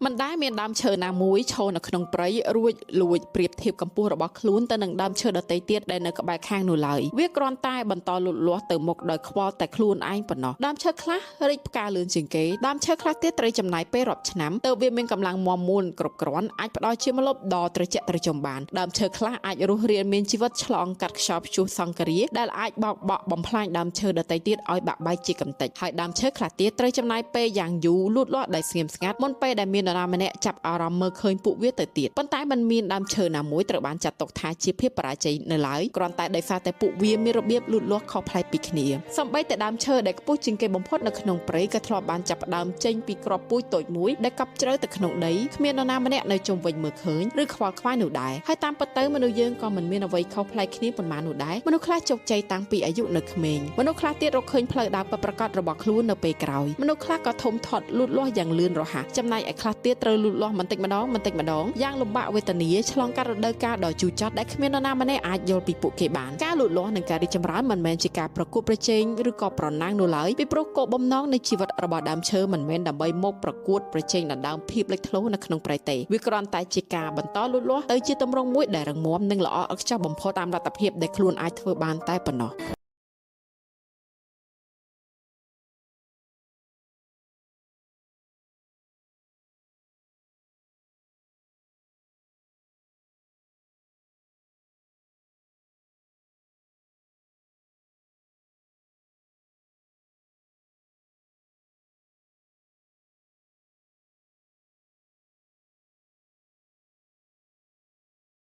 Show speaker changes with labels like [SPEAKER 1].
[SPEAKER 1] มันได้មានដើមឈើណាមួយឈរនៅក្នុងព្រៃរួចលួចប្រៀបធៀបកម្ពស់របស់ខ្លួនទៅនឹងដើមឈើដទៃទៀតដែលនៅក្បែរខាងនោះឡើយវាគ្រាន់តែបន្តលូតលាស់ទៅមុខដោយខ្វល់តែខ្លួនឯងប៉ុណ្ណោះដើមឈើខ្លះរីកផ្កាលឿនជាងគេដើមឈើខ្លះទៀតត្រូវចំណាយពេលរាប់ឆ្នាំទើបវាមានកម្លាំងមាំមួនគ្រប់គ្រាន់អាចផ្ដល់ជាម្លប់ដ៏ត្រជាក់ត្រជុំបានដើមឈើខ្លះអាចរស់រានមានជីវិតឆ្លងកាត់ខ្យល់ព្យុះសង្ឃរាដែលអាចបោកបក់បំផ្លាញដើមឈើដទៃទៀតឲ្យបាក់បែកជាកំទេចហើយដើមឈើខ្លះទៀតត្រូវចំណាយពេលយ៉ាងយូរលូតលាស់ដោយស្ងៀមស្ងាត់មុនពេលដែលមាននរណាម្នាក់ចាប់អារម្មណ៍មើលឃើញពួកវាទៅទៀតប៉ុន្តែมันមានដើមឈើណាមួយត្រូវបានចាត់ទុកថាជាភាពបរាជ័យនៅឡើយគ្រាន់តែដោយសារតែពួកវាមានរបៀបលូតលាស់ខុសប្លែកពីគ្នាសូម្បីតែដើមឈើដែលខ្ពស់ជាងគេបំផុតនៅក្នុងព្រៃក៏ធ្លាប់បានចាប់ផ្ដើមចេញពីគ្រាប់ពូជតូចមួយដែលកប់ជ្រៅទៅក្នុងដីគ្មាននរណាម្នាក់នៅជុំវិញមើលឃើញឬខ្វល់ខ្វាយនោះដែរហើយតាមពិតទៅមនុស្សយើងក៏មិនមានអ្វីខុសប្លែកគ្នាប៉ុន្មាននោះដែរមនុស្សខ្លះជោគជ័យតាំងពីអាយុនៅក្មេងមនុស្សខ្លះទៀតរកឃើញផ្លូវដើរពិតប្រាកដរបស់ខ្លួននៅពេលក្រោយមនុស្សខ្លះក៏ធំធាត់លូតលាស់យ៉ាងលឿនរហ័សចំណែកឯខ្លះទៀតត្រូវលូតលាស់បន្តិចម្ដងយ៉ាងលំបាកវេទនាឆ្លងកាត់រដូវកាលដ៏ជូរចត់ដែលគ្មាននរណាម្នាក់អាចយល់ពីពួកគេបានការលូតលាស់និងការរីកចម្រើនមិនមែនជាការប្រកួតប្រជែងឬក៏ប្រណាំងនោះឡើយពីព្រោះគោលបំណងនៃជីវិតរបស់ដើមឈើមិនមែនដើម្បីមកប្រកួតប្រជែងដណ្ដើមភាពលេចធ្លោនៅក្នុងព្រៃទេវាគ្រាន់តែជាការបន្តលូតលាស់ទៅជាទម្រង់មួយដែលរឹងមាំនិងល្អឥតខ្ចោះបំផុតតាមលទ្ធភាពដែលខ្លួនអាចធ្វើបានតែប៉ុណ្ណោះ